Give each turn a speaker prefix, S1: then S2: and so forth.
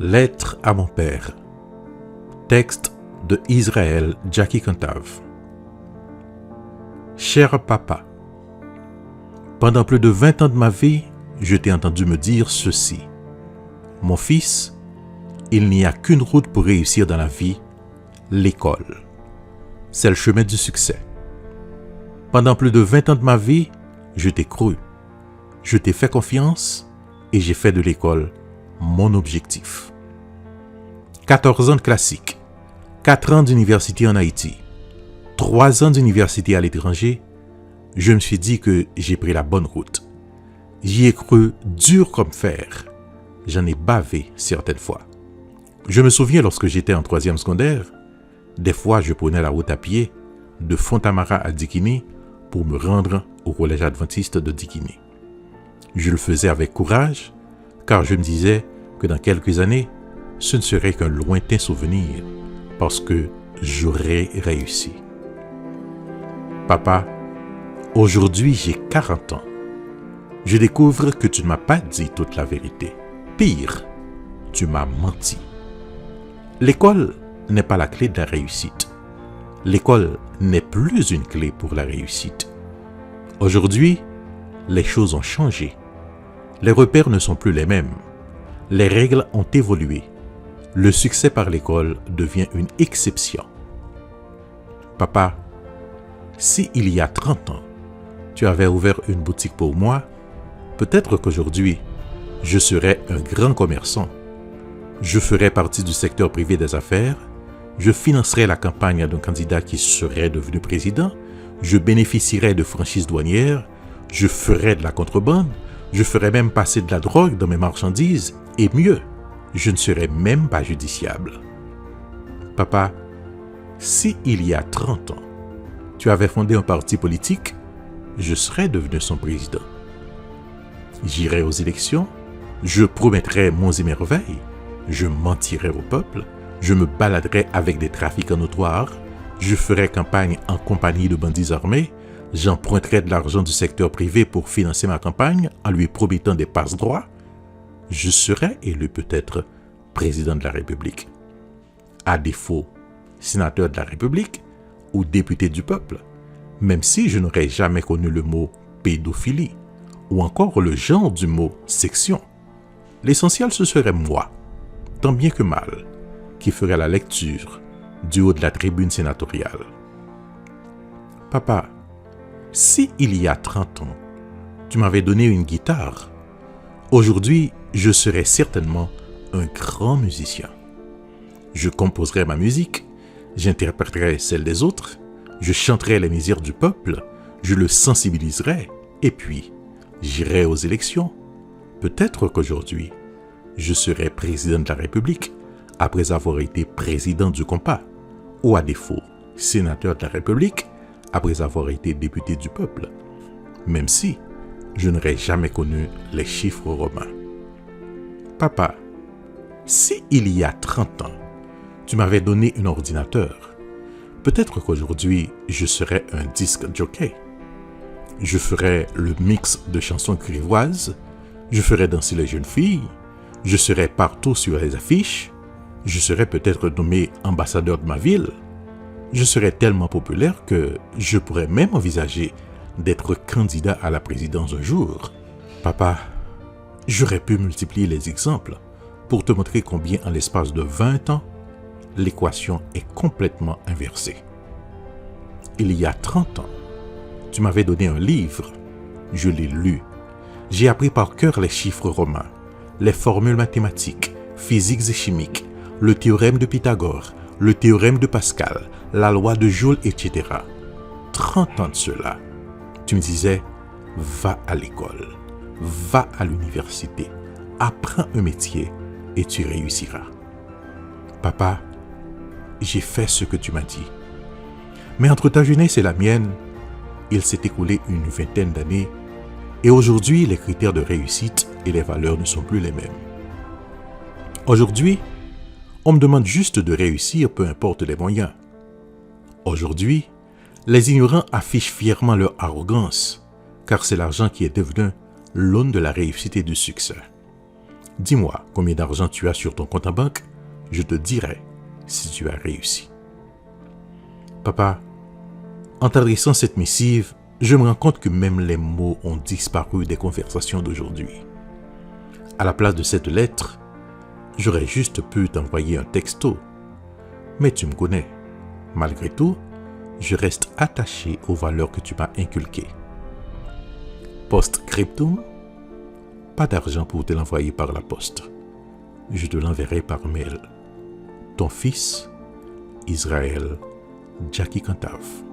S1: Lettre à mon père. Texte de Israël Jackie Cantave. Cher papa, pendant plus de 20 ans de ma vie, je t'ai entendu me dire ceci. Mon fils, il n'y a qu'une route pour réussir dans la vie, l'école. C'est le chemin du succès. Pendant plus de 20 ans de ma vie, je t'ai cru. Je t'ai fait confiance et j'ai fait de l'école mon objectif. 14 ans de classique, 4 ans d'université en Haïti, 3 ans d'université à l'étranger, je me suis dit que j'ai pris la bonne route. J'y ai cru dur comme fer. J'en ai bavé certaines fois. Je me souviens lorsque j'étais en 3e secondaire, des fois je prenais la route à pied de Fontamara à Dikini pour me rendre au collège adventiste de Dikini. Je le faisais avec courage, car je me disais que dans quelques années, ce ne serait qu'un lointain souvenir, parce que j'aurais réussi. Papa, aujourd'hui j'ai 40 ans. Je découvre que tu ne m'as pas dit toute la vérité. Pire, tu m'as menti. L'école n'est pas la clé de la réussite. L'école n'est plus une clé pour la réussite. Aujourd'hui, les choses ont changé. Les repères ne sont plus les mêmes. Les règles ont évolué. Le succès par l'école devient une exception. Papa, si il y a 30 ans, tu avais ouvert une boutique pour moi, peut-être qu'aujourd'hui, je serais un grand commerçant. Je ferais partie du secteur privé des affaires, je financerais la campagne d'un candidat qui serait devenu président, je bénéficierais de franchises douanières, je ferais de la contrebande, je ferais même passer de la drogue dans mes marchandises, et mieux, je ne serais même pas judiciable. Papa, si il y a 30 ans, tu avais fondé un parti politique, je serais devenu son président. J'irais aux élections, je promettrais monts et merveilles, je mentirais au peuple, je me baladerais avec des trafiquants notoires, je ferais campagne en compagnie de bandits armés, j'emprunterais de l'argent du secteur privé pour financer ma campagne en lui promettant des passe-droits, je serais élu peut-être président de la République. À défaut, sénateur de la République ou député du peuple, même si je n'aurais jamais connu le mot pédophilie ou encore le genre du mot section. L'essentiel, ce serait moi, tant bien que mal, qui ferait la lecture du haut de la tribune sénatoriale. Papa, si il y a 30 ans, tu m'avais donné une guitare, aujourd'hui, je serais certainement un grand musicien. Je composerais ma musique, j'interpréterais celle des autres, je chanterais les misères du peuple, je le sensibiliserais, et puis, j'irais aux élections. Peut-être qu'aujourd'hui, je serais président de la République après avoir été président du compas, ou à défaut, sénateur de la République après avoir été député du peuple, même si je n'aurais jamais connu les chiffres romains. Papa, si il y a 30 ans, tu m'avais donné un ordinateur, peut-être qu'aujourd'hui, je serais un disque jockey. Je ferais le mix de chansons grivoises, je ferais danser les jeunes filles, je serais partout sur les affiches, je serais peut-être nommé ambassadeur de ma ville. Je serais tellement populaire que je pourrais même envisager d'être candidat à la présidence un jour. Papa, j'aurais pu multiplier les exemples pour te montrer combien en l'espace de 20 ans, l'équation est complètement inversée. Il y a 30 ans, tu m'avais donné un livre, je l'ai lu. J'ai appris par cœur les chiffres romains, les formules mathématiques, physiques et chimiques, le théorème de Pythagore, le théorème de Pascal, la loi de Joule, etc. 30 ans de cela, tu me disais, va à l'école, va à l'université, apprends un métier et tu réussiras. Papa, j'ai fait ce que tu m'as dit. Mais entre ta jeunesse et la mienne, il s'est écoulé une 20aine d'années et aujourd'hui, les critères de réussite et les valeurs ne sont plus les mêmes. Aujourd'hui, on me demande juste de réussir, peu importe les moyens. Aujourd'hui, les ignorants affichent fièrement leur arrogance, car c'est l'argent qui est devenu l'aune de la réussite et du succès. Dis-moi combien d'argent tu as sur ton compte en banque, je te dirai si tu as réussi. Papa, en t'adressant cette missive, je me rends compte que même les mots ont disparu des conversations d'aujourd'hui. À la place de cette lettre, j'aurais juste pu t'envoyer un texto. Mais tu me connais. Malgré tout, je reste attaché aux valeurs que tu m'as inculquées. Post-scriptum, pas d'argent pour te l'envoyer par la poste. Je te l'enverrai par mail. Ton fils, Israël Jackie Cantave.